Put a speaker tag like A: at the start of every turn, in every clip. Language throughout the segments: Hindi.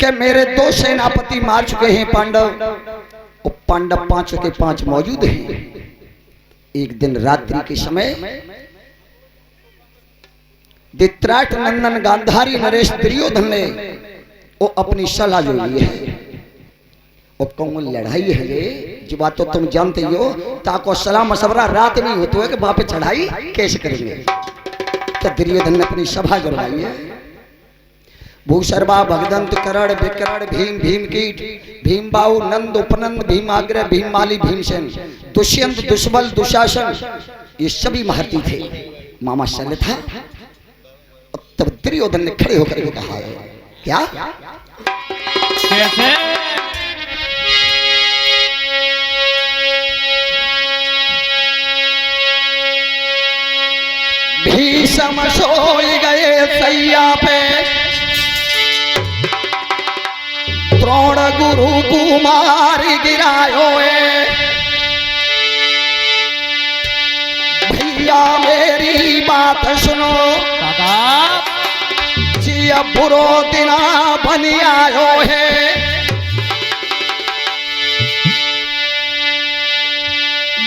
A: कि मेरे 2 सेनापति मार चुके हैं पांडव, और पांडव 5 के 5 मौजूद हैं। एक दिन रात्रि के समय धृतराष्ट्र नंदन गांधारी नरेश दुर्योधन ने वो अपनी सलाह जो ली है, और कौन लड़ाई है ये जो बात तो तुम जानते ही हो। ताको सलाह मशवरा रात नहीं होती है कि वहां पे चढ़ाई कैसे करेंगे। तो दुर्योधन ने अपनी सभा करवाई है। भूसर्वा भगदंत करण विकरण भीम भीमकीट भीम बाहु नंद उपनंद भीमाग्र भीममाली भीमसेन दुष्यंत दुष्बल दुशासन, ये सभी महारथी थे। मामा शल्य था। तब दुर्योधन ने खड़े होकर के कहा है क्या
B: कैसे?
A: भीषम सोई गए सैया पे, द्रोण गुरु कुमारी गिरायो भैया मेरी बात सुनो, जी अब बुरो दिना बनी आयो है।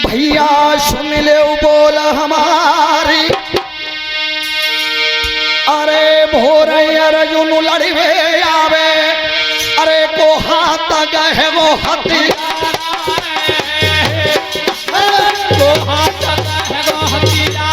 A: भैया सुन ले बोल हमारी, अरे भोर अर्जुन लड़वे आवे, अरे को हाथ गए वो हथियार,
B: को हाथ गए वो हथियार।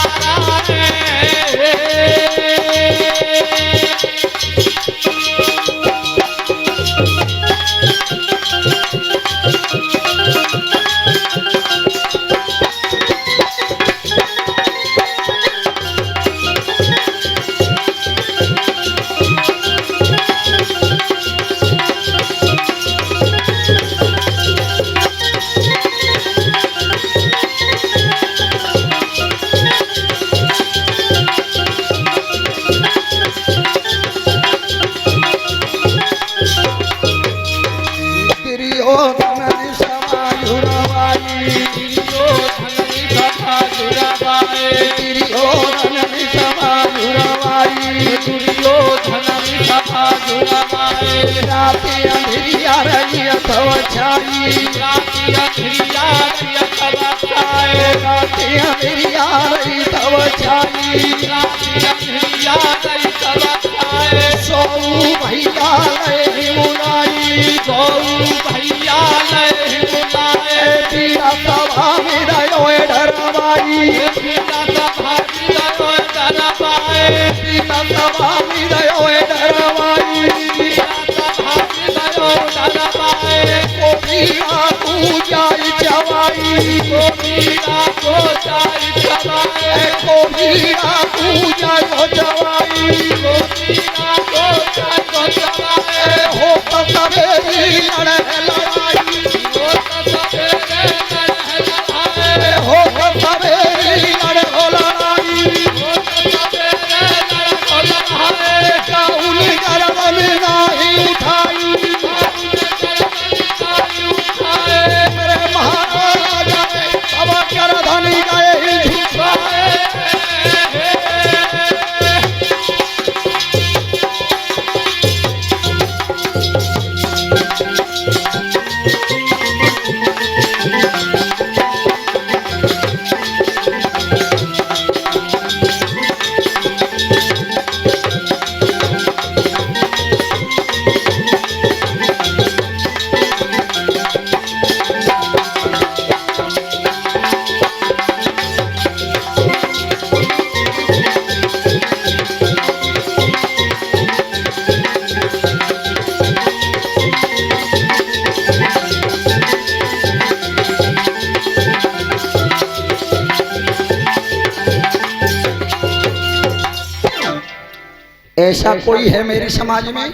A: ऐसा कोई है मेरी समाज में,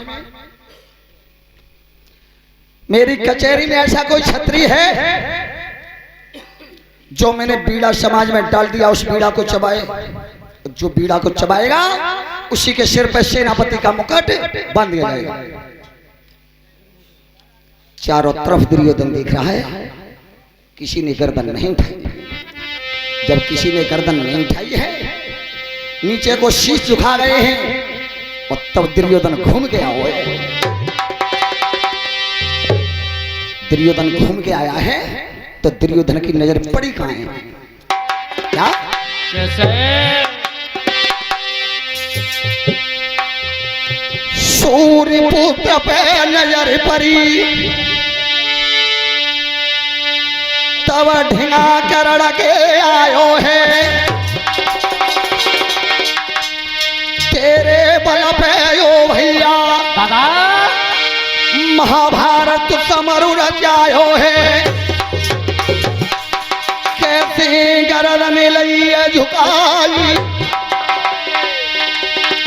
A: मेरी कचहरी में ऐसा कोई छत्री है जो मैंने बीड़ा समाज में डाल दिया उस बीड़ा को चबाए? जो बीड़ा को चबाएगा उसी के सिर पर सेनापति का मुकुट बांध दिया जाएगा। चारों तरफ दुर्योधन देख रहा है, किसी ने गर्दन नहीं उठाई। जब किसी ने गर्दन नहीं उठाई है, नीचे को शीश झुका गए हैं, और तब दुर्योधन घूम गया हुआ है। दुर्योधन घूम के आया है तो दुर्योधन की नजर पड़ी कहाँ है? क्या
B: कैसे?
A: सूर्य पुत्र पे नजर पड़ी तब ढिंगा कर के आयो है तेरे बल पे यो भैया
B: दादा
A: महाभारत समरु रचायो है कैसे गर्दन लइए झुकाई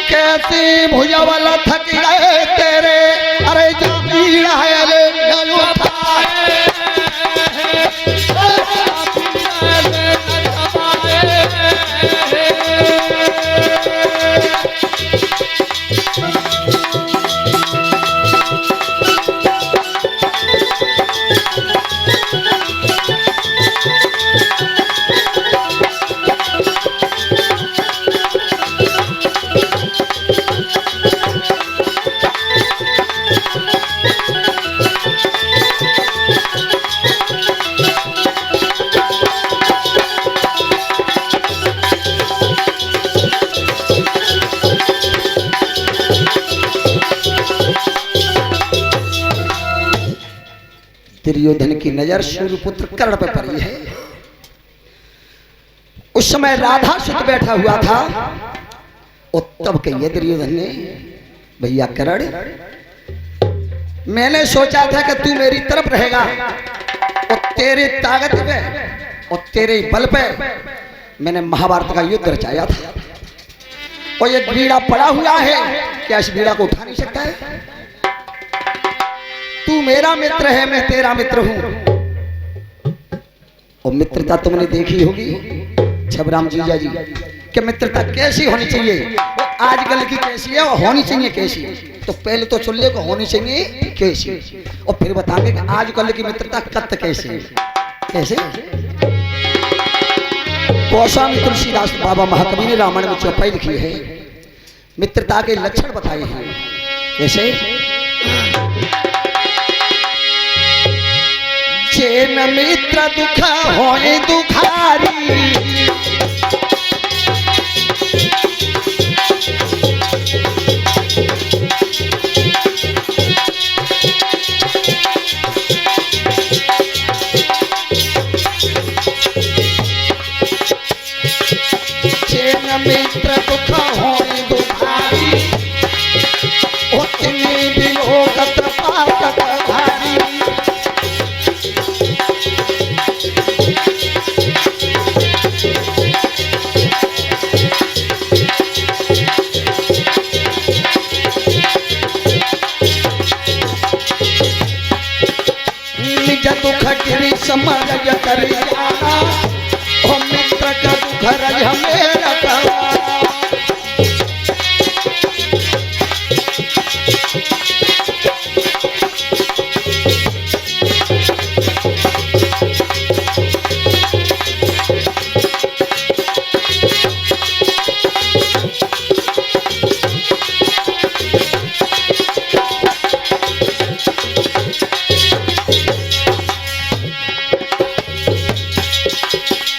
A: कैसे भुजबल थक गए तेरे अरे जो पीड़ा है ले दुर्योधन की नजर सूर्यपुत्र कर्ण पर पड़ी है। उस समय राधा सुत बैठा हुआ था और तब कहिए दुर्योधन ने भैया कर्ण मैंने सोचा था कि तू मेरी तरफ रहेगा और तेरे ताकत पे और तेरे बल पे मैंने महाभारत का युद्ध रचाया था और ये बीड़ा पड़ा हुआ है क्या इस बीड़ा को उठा नहीं सकता है? तू मेरा मित्र है मैं तेरा मित्र हूं और मित्रता तुमने देखी होगी छबराम जीजा जी कि मित्रता कैसी होनी चाहिए वो आजकल की कैसी है और होनी चाहिए कैसी। तो पहले तो सुन ले को होनी चाहिए कैसी और फिर बताएंगे कि आजकल की मित्रता कत कैसी है कैसे। गोस्वामी तुलसीदास बाबा महाकवि ने रामायण में चौपाई लिखी है मित्रता के लक्षण बताए हैं कैसे। चेन मित्र दुख होए दुखारी चेन मित्र दुख होए दुखारी उतने भी लोग पातक भारी दुख गिरी समझ कर जाना ओ मित्र का दुख रज मेरा गवाना।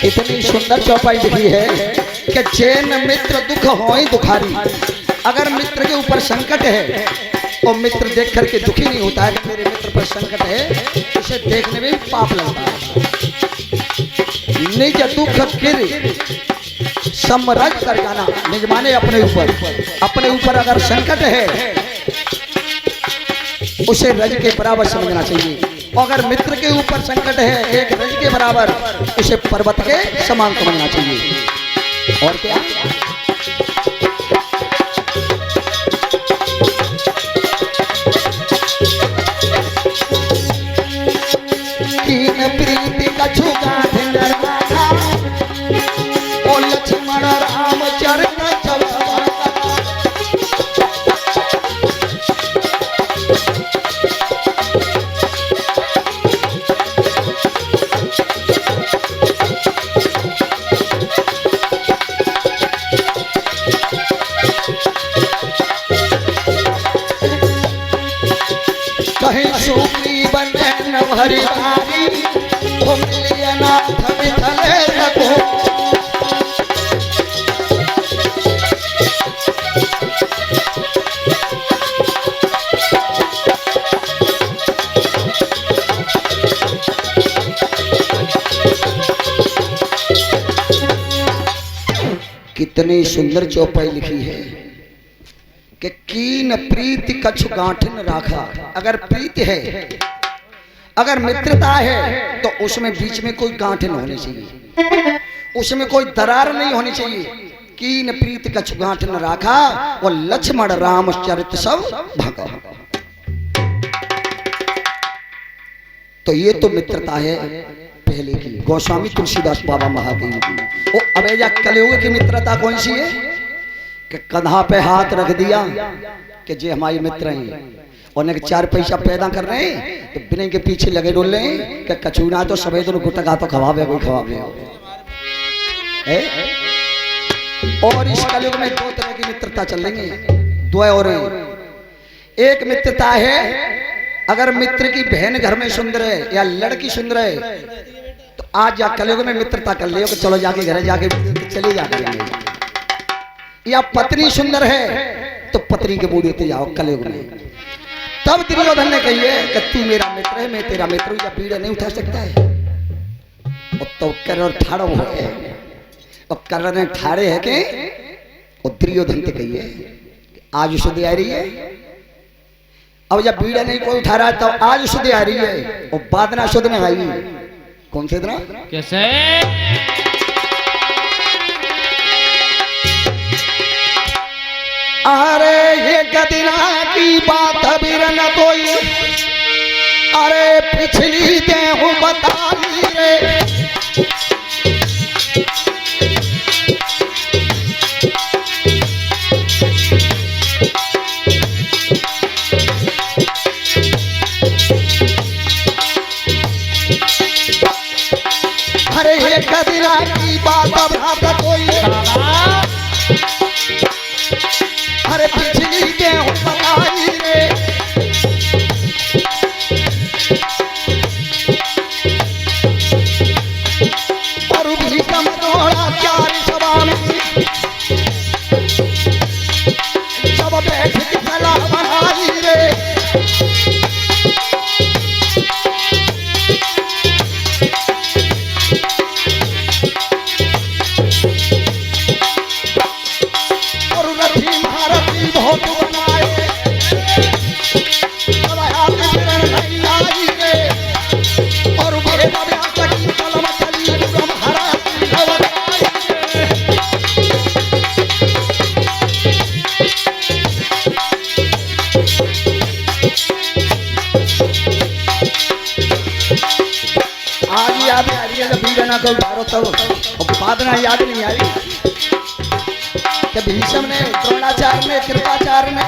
A: कितनी सुंदर चौपाई लिखी है कि चैन मित्र दुख होए दुखारी। अगर मित्र के ऊपर संकट है और मित्र देख करके दुखी नहीं होता है कि मेरे मित्र पर संकट है उसे देखने में भी पाप लगता है। निज दुख गिर समरज कर जाना निज माने अपने ऊपर अगर संकट है उसे रज के बराबर समझना चाहिए और अगर मित्र के ऊपर संकट है एक रज के बराबर उसे पर्वत के समान समझना चाहिए। और क्या कीन प्रीति का छुगा ओ लक्ष्मण राम चरण भरी भारी ओ मिलिए नाथ विठले रघु। कितनी सुंदर चौपाई लिखी है कि कीन प्रीति कछु गांठन राखा। अगर प्रीति है, अगर मित्रता है तो उसमें बीच में कोई गांठन होनी चाहिए, उसमें कोई दरार नहीं होनी चाहिए। कीन प्रीति कछु गांठन राखा और लक्ष्मण रामचरित सब भागा। तो ये तो मित्रता है पहले की, गोस्वामी तुलसीदास बाबा महादेव की। वो अबेजा कलयुग की मित्रता कौन सी है कि कंधा पे हाथ रख दिया कि जे हमारे मित्र हैं, और चार पैसा पैदा कर रहे हैं तो बिना के पीछे लगे डोल रहे हैं कि कचूना तो सभी दोनों गुटका तो खवावे कोई खवावे। और इस कलयुग में दो तरह की मित्रता चल रही है, दो और एक मित्रता है अगर मित्र की बहन घर में सुंदर है या लड़की सुंदर है तो आज या कलयुग में मित्रता कर लियो कि चलो जाके घर जाके चले जाके, या पत्नी सुंदर है तो पत्नी के बूढ़े ते जाओ कलयुग में। तब दुर्योधन ने कही है कि तू मेरा मित्र है, मैं तेरा मित्र हूं, या पीड़ा नहीं उठा सकता है। और तो कर ठाड़ो है, और कर ने ठाड़े है के और दुर्योधन ते कही है आज शुद्ध आ रही है। अब जब पीड़ा नहीं कोई उठा रहा तो आज शुद्ध आ रही है और बाद ना शुद्ध में आई। कौन से दिन
B: कैसे?
A: अरे ये गदिना की बात बिर न कोई, अरे पिछली देहू बता रे। अरे ये गदिना की बात अब कोई, अरे पिछली गेहूं बताई रे। और भी कम दोड़ा चार सभा में जब बैठ के सलाह बनाई रे। को उतारो तब बाद में याद नहीं आई कि भीष्म ने, द्रोणाचार्य ने, कृपाचार्य ने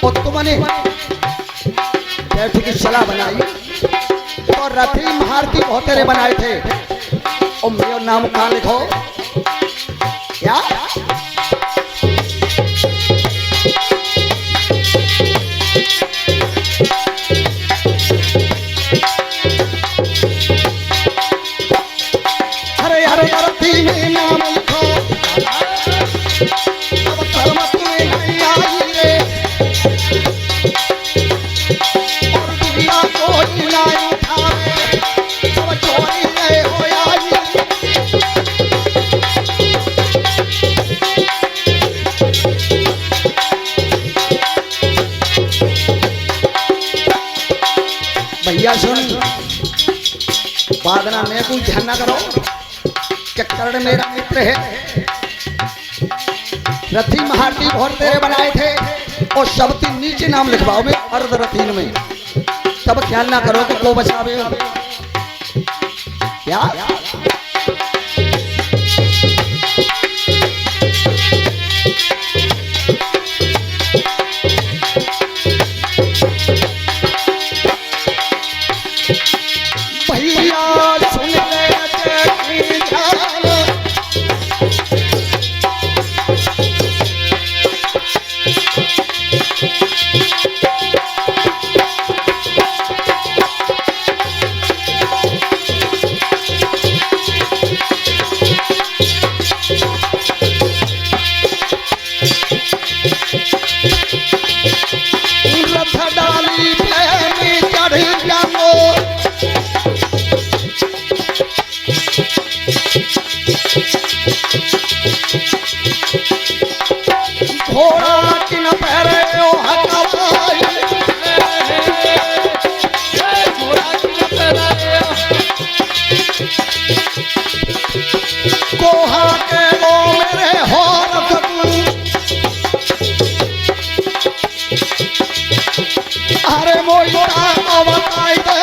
A: और तुमने बैठ की सलाह बनाई और रथी महारथी बहुत तेरे बनाए थे। और मेरा नाम कहाँ लिखो क्या? भैया सुन, बादना में कोई ध्यान ना करो कि कर्ण मेरा मित्र है। रथी महारथी बहुत तेरे बनाए थे और सबसे नीचे नाम लिखवाओ में अर्ध रथीन में, तब ख्याल ना करो कि को बचावे क्या? रथ डाली प्रेमी चढ़ी जाओ घोड़ा किन पैरे ओ हकवाई कोहा के लो मेरे हो अरे मोटा बताई दे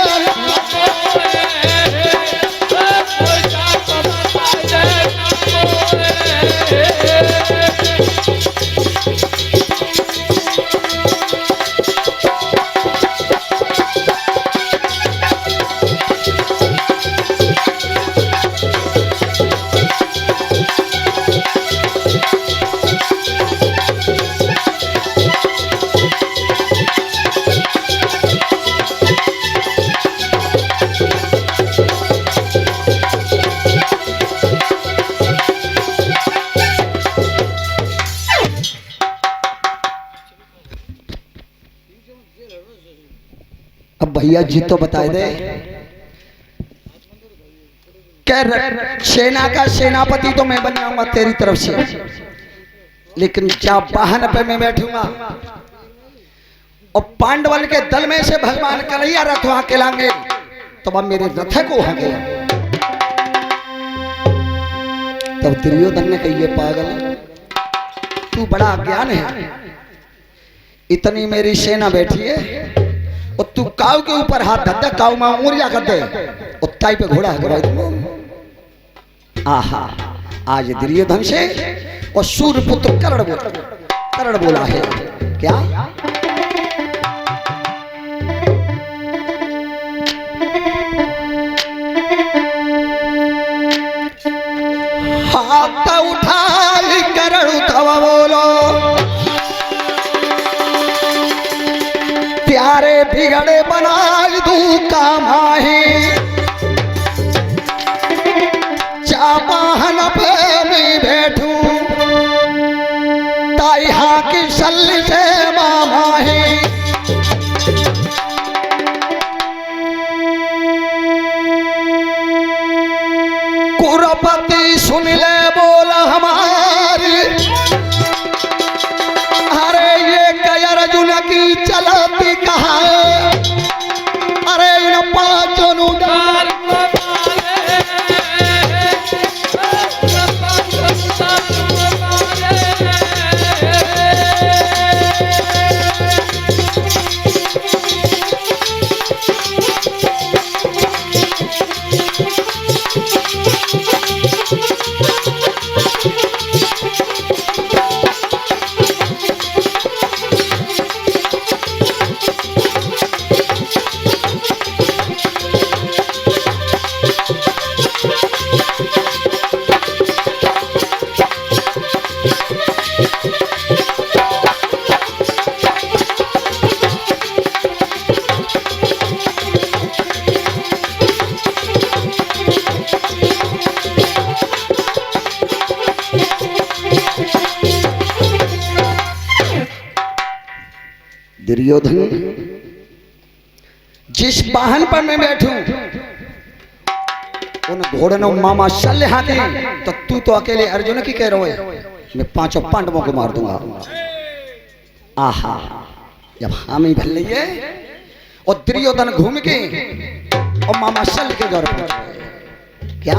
A: अब भैया जी तो बताए दे कह सेना का सेनापति तो मैं बन जाऊंगा तेरी तरफ से, लेकिन क्या वाहन पे मैं बैठूंगा और पांडवन के दल में से भगवान कन्हैया रथ वहां के लाएंगे तो अब मेरे रथ को वहां तब दुर्योधन ने कही पागल तू बड़ा अज्ञान है, इतनी मेरी सेना बैठी है और तू काऊ के ऊपर हाथ धर काऊ मां उंगलियां कर दे और ताई पे घोड़ा है। आहा आज दुर्योधन से और सूर्यपुत्र कर्ण बोला है क्या हाथ उठाई कर्ण तब बोलो प्यारे बिगड़े बना दू कामाही चापाहन पे मैं बैठूं ताई हाँ की सल्ली से मामाही कुरपति सुन ले बोला हमारी अरे ये कई अर्जुन की चलती कहा अरे इन पांचों नुदार दुर्योधन जिस वाहन पर मैं बैठूं उन घोड़े ने मामा शल्य हाथी तो तू तो अकेले अर्जुन की कह रहे हो मैं पांचों पांडवों को मार दूंगा। आहा जब हामी भल रही है और दुर्योधन घूम के और मामा शल्य के घर पर क्या